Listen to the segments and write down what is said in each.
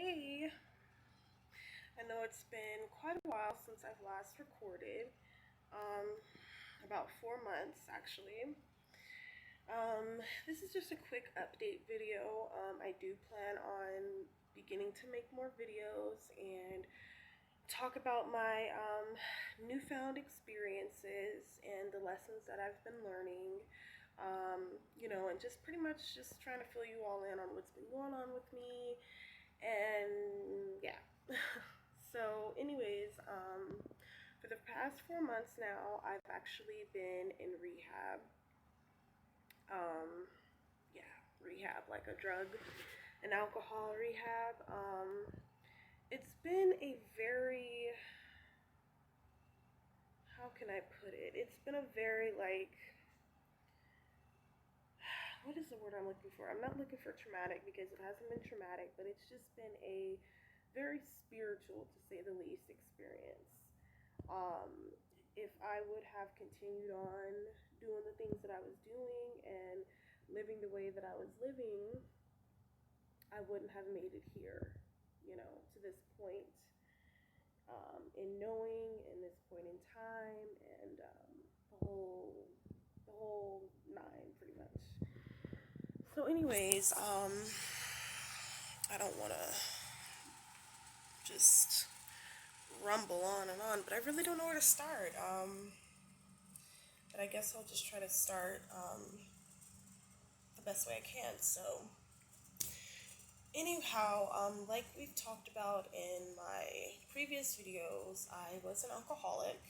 Hey, I know it's been quite a while since I've last recorded, um, about 4 months actually. This is just a quick update video. I do plan on beginning to make more videos and talk about my newfound experiences and the lessons that I've been learning. And just pretty much just trying to fill you all in on what's been going on with me and yeah. So anyways, for the past 4 months now, I've actually been in rehab. um yeah, rehab, like a drug and alcohol rehab. It's been a very, how can I put it, it's been a very, like, what is the word I'm looking for? I'm not looking for traumatic because it hasn't been traumatic, but it's just been a very spiritual, to say the least, experience. Um, if I would have continued on doing the things that I was doing and living the way that I was living, I wouldn't have made it here, to this point, in knowing, in this point in time, and the whole nine, pretty much. So, anyways, I don't want to just rumble on, but I really don't know where to start. But I guess I'll just try to start the best way I can. So, anyhow, like we've talked about in my previous videos, I was an alcoholic.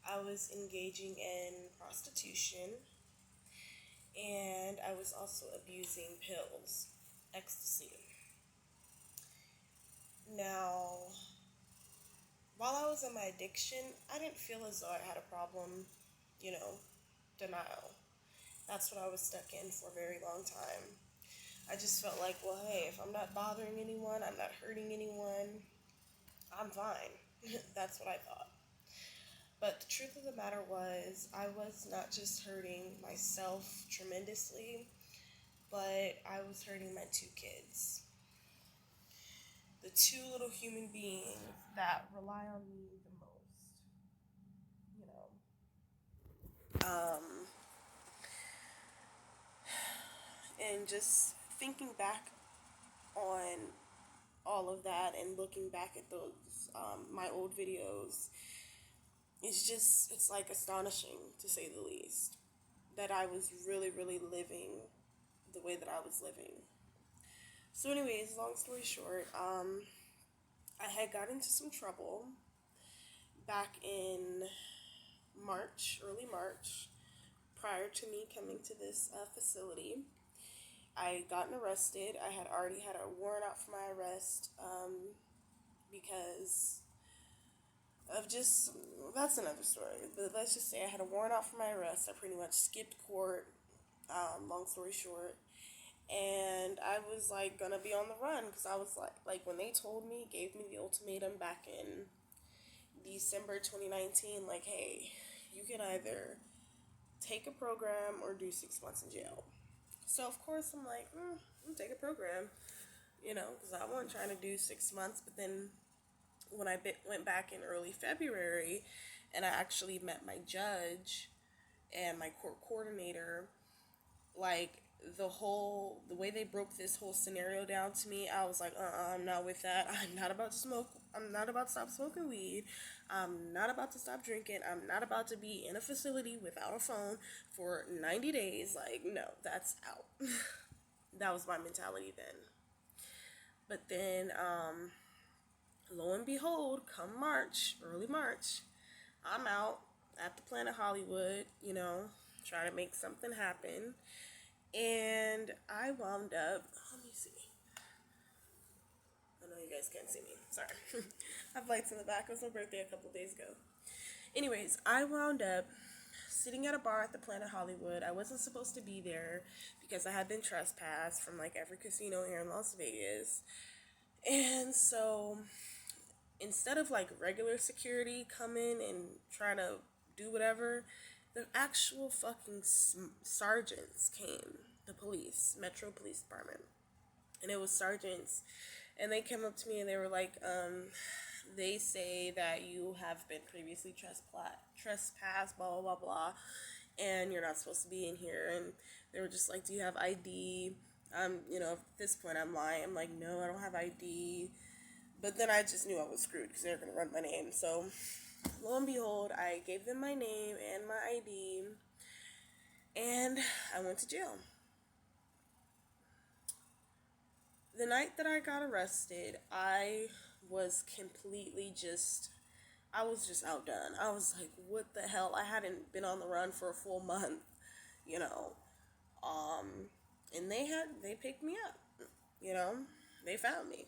I was engaging in prostitution, and I was also abusing pills, ecstasy. Now, while I was in my addiction, I didn't feel as though I had a problem, you know, denial. That's what I was stuck in for a very long time. I just felt like, well, hey, if I'm not bothering anyone, I'm not hurting anyone, I'm fine. That's what I thought. But the truth of the matter was, I was not just hurting myself tremendously, but I was hurting my two kids. The two little human beings that rely on me the most, you know. Um, and just thinking back on all of that and looking back at those, my old videos, it's like astonishing, to say the least, that I was really, really living the way that I was living. So, anyways, long story short, I had got into some trouble back in March, early March, prior to me coming to this facility. I gotten arrested. I had already had a warrant out for my arrest, because of just, that's another story. But let's just say I had a warrant out for my arrest. I pretty much skipped court, long story short. And I was like gonna be on the run because I was like when they told me, gave me the ultimatum back in December 2019, like, hey, you can either take a program or do 6 months in jail. So of course I'm like, I'll take a program, because I wasn't trying to do 6 months. But then when I went back in early February, and I actually met my judge and my court coordinator, like, the way they broke this whole scenario down to me, I was like, I'm not with that. I'm not about to smoke. I'm not about to stop smoking weed. I'm not about to stop drinking. I'm not about to be in a facility without a phone for 90 days. Like, no, that's out. That was my mentality then. But then, lo and behold, come March, early March, I'm out at the Planet Hollywood, trying to make something happen. And I wound up, let me see. I know you guys can't see me. Sorry. I have lights in the back. It was my birthday a couple of days ago. Anyways, I wound up sitting at a bar at the Planet Hollywood. I wasn't supposed to be there because I had been trespassed from like every casino here in Las Vegas. And so instead of like regular security coming and trying to do whatever, the actual fucking sergeants came, the police, Metro Police Department. and it was sergeants, and they came up to me and they were like, they say that you have been previously trespassed, blah blah blah blah, and you're not supposed to be in here. And they were just like, do you have ID? At this point I'm lying. I'm like, no, I don't have ID. But then I just knew I was screwed because they were gonna run my name. So lo and behold, I gave them my name and my ID, and I went to jail. The night that I got arrested, was completely just I was just outdone. I was like, what the hell? I hadn't been on the run for a full month, you know. Um, and they picked me up, you know. They found me.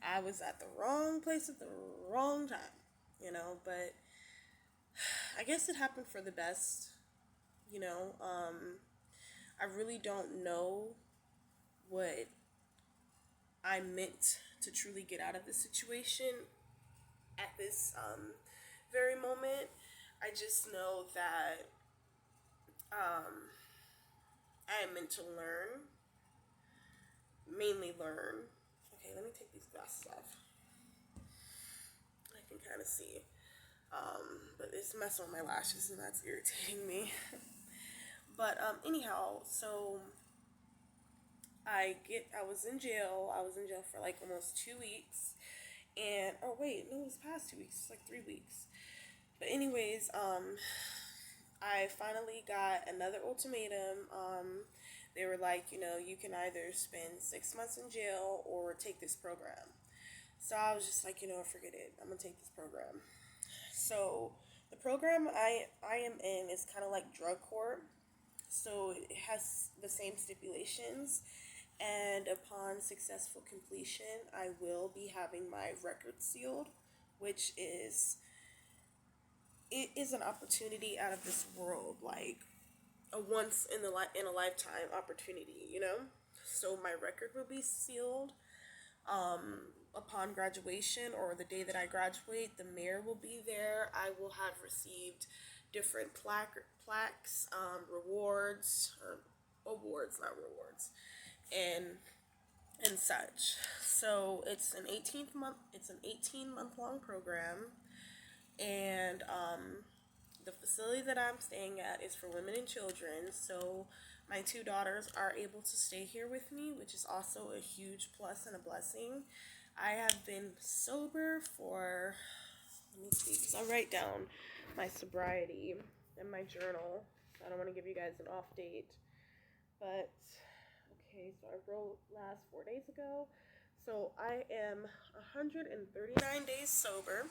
I was at the wrong place at the wrong time, but I guess it happened for the best, you know. I really don't know what I meant to truly get out of the situation at this very moment. I just know that I am meant to learn, mainly learn. Okay, let me take these glasses off. I can kind of see. But it's messing with my lashes and that's irritating me. But anyhow, so I was in jail. I was in jail for like almost 2 weeks. And oh wait, no, it was past 2 weeks. It's like 3 weeks. But anyways, I finally got another ultimatum. They were like, you can either spend 6 months in jail or take this program. So I was just like, forget it. I'm gonna take this program. So the program I am in is kind of like drug court. So it has the same stipulations, and upon successful completion, I will be having my record sealed, which is it is an opportunity out of this world, like a once in a lifetime opportunity. So my record will be sealed upon graduation, or the day that I graduate. The mayor will be there. I will have received different plaques, rewards, or awards, not rewards, and such. So it's an 18-month long program, and the facility that I'm staying at is for women and children. So my two daughters are able to stay here with me, which is also a huge plus and a blessing. I have been sober for, let me see, because I write down my sobriety in my journal. I don't want to give you guys an off date, but okay, so I wrote last 4 days ago. So I am 139 days sober.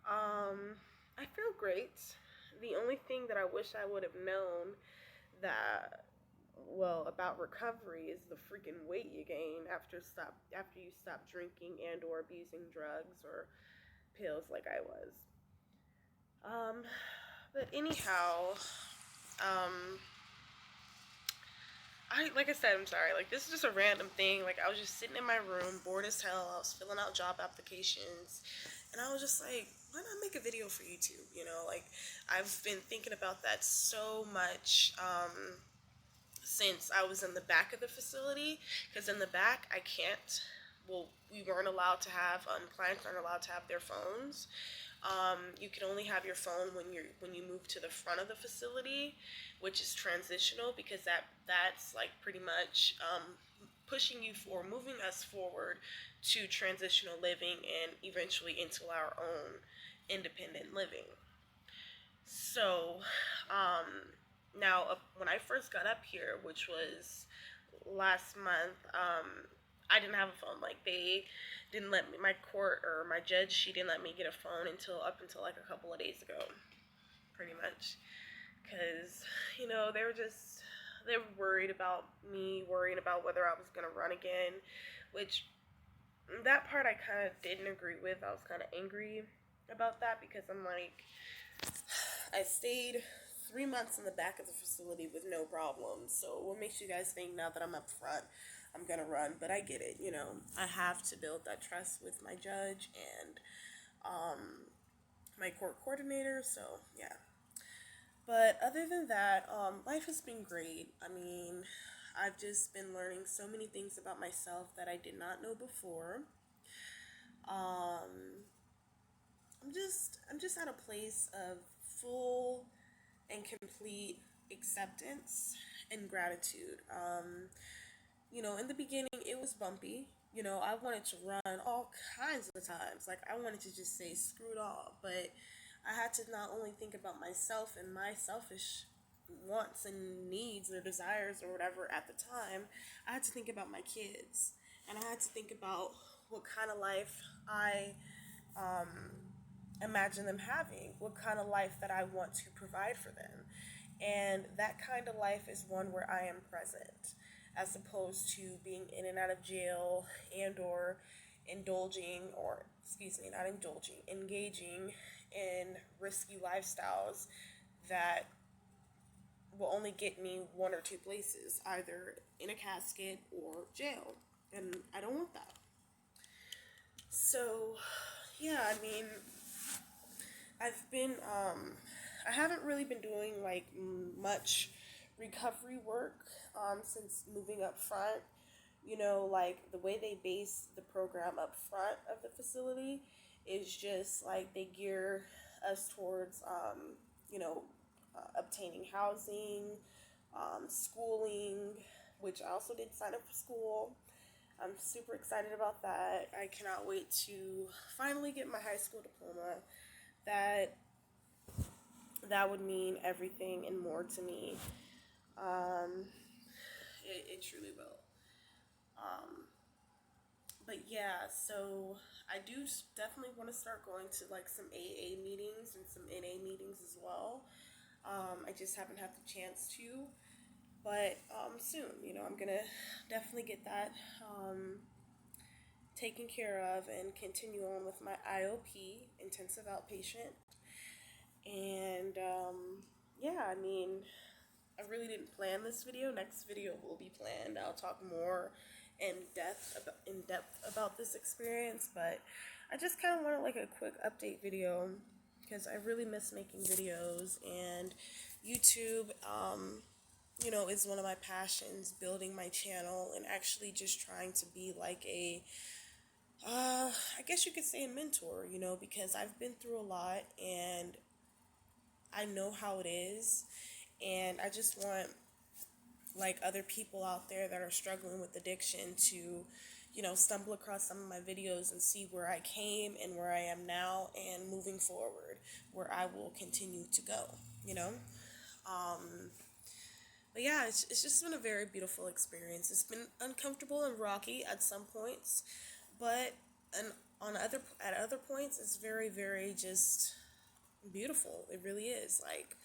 I feel great. The only thing that I wish I would have known about recovery is the freaking weight you gain after you stop drinking and or abusing drugs or pills like I was. But anyhow, um, like I said, I'm sorry. Like, this is just a random thing. Like, I was just sitting in my room, bored as hell. I was filling out job applications, and I was just like, why not make a video for YouTube? Like, I've been thinking about that so much since I was in the back of the facility. Because in the back, I can't. Well, we weren't allowed to have clients aren't allowed to have their phones. You can only have your phone when you move to the front of the facility, which is transitional, because that's like pretty much pushing you for moving us forward to transitional living and eventually into our own independent living. So now when I first got up here, which was last month, I didn't have a phone. Like, they didn't let me, my court or my judge, she didn't let me get a phone until like a couple of days ago, pretty much, because they were worried about me, worrying about whether I was gonna run again, which that part I kind of didn't agree with. I was kind of angry about that, because I'm like, I stayed 3 months in the back of the facility with no problems. So what makes you guys think now that I'm up front, I'm gonna run? But I get it. I have to build that trust with my judge and my court coordinator. So yeah. But other than that, life has been great. I mean, I've just been learning so many things about myself that I did not know before. Um, I'm just at a place of full and complete acceptance and gratitude. In the beginning, it was bumpy. I wanted to run all kinds of times. Like, I wanted to just say, screw it all. But I had to not only think about myself and my selfish wants and needs or desires or whatever at the time, I had to think about my kids. And I had to think about what kind of life I imagine them having, what kind of life that I want to provide for them. And that kind of life is one where I am present, as opposed to being in and out of jail and or indulging, or excuse me, not indulging, engaging in risky lifestyles that will only get me one or two places, either in a casket or jail. And I don't want that. So, yeah, I've been, I haven't really been doing like much recovery work since moving up front. Like the way they base the program up front of the facility is just like they gear us towards, obtaining housing, schooling, which I also did sign up for school. I'm super excited about that. I cannot wait to finally get my high school diploma. That that would mean everything and more to me. Um, it truly will. Um, but yeah, so I do definitely want to start going to like some AA meetings and some NA meetings as well. I just haven't had the chance to, but soon, I'm gonna definitely get that taken care of and continue on with my IOP, intensive outpatient. And yeah, I really didn't plan this video. Next video will be planned. I'll talk more in depth about this experience, but I just kind of wanted like a quick update video because I really miss making videos, and YouTube is one of my passions, building my channel and actually just trying to be like I guess you could say a mentor, because I've been through a lot and I know how it is, and I just want like other people out there that are struggling with addiction to, stumble across some of my videos and see where I came and where I am now and moving forward, where I will continue to go, you know? But yeah, it's just been a very beautiful experience. It's been uncomfortable and rocky at some points, but and at other points, it's very, very just beautiful. It really is. Like,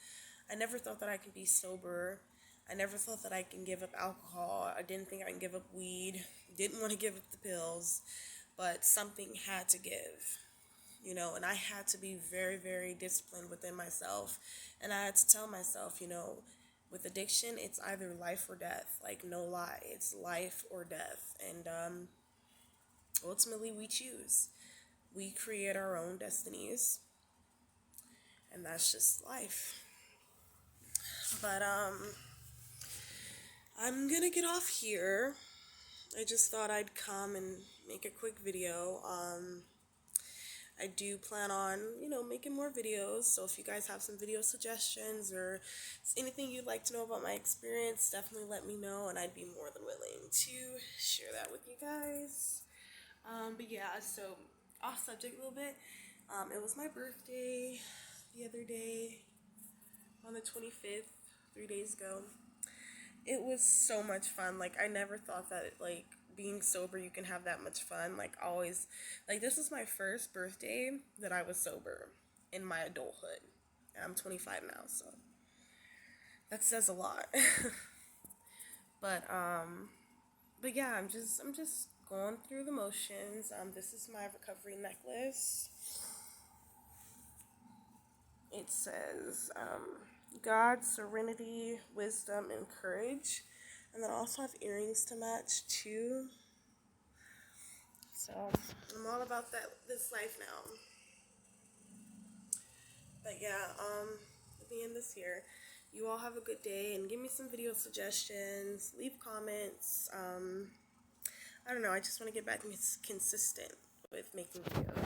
I never thought that I could be sober. I never thought that I can give up alcohol. I didn't think I can give up weed. Didn't want to give up the pills, but something had to give, and I had to be very, very disciplined within myself. And I had to tell myself, with addiction, it's either life or death. Like, no lie, it's life or death. And ultimately, we choose. We create our own destinies, and that's just life. But I'm gonna get off here. I just thought I'd come and make a quick video. I do plan on, making more videos. So if you guys have some video suggestions or anything you'd like to know about my experience, definitely let me know, and I'd be more than willing to share that with you guys. But yeah, so off subject a little bit. It was my birthday the other day on the 25th, 3 days ago. It was so much fun. Like, I never thought that, like, being sober you can have that much fun. Like, always, like, this was my first birthday that I was sober in my adulthood. And I'm 25 now, so that says a lot. but but yeah, I'm just going through the motions. This is my recovery necklace. It says God, serenity, wisdom, and courage. And then I also have earrings to match too. So I'm all about this life now. But yeah, let me end this here. you all have a good day, and give me some video suggestions, leave comments. I don't know, I just want to get back consistent with making videos.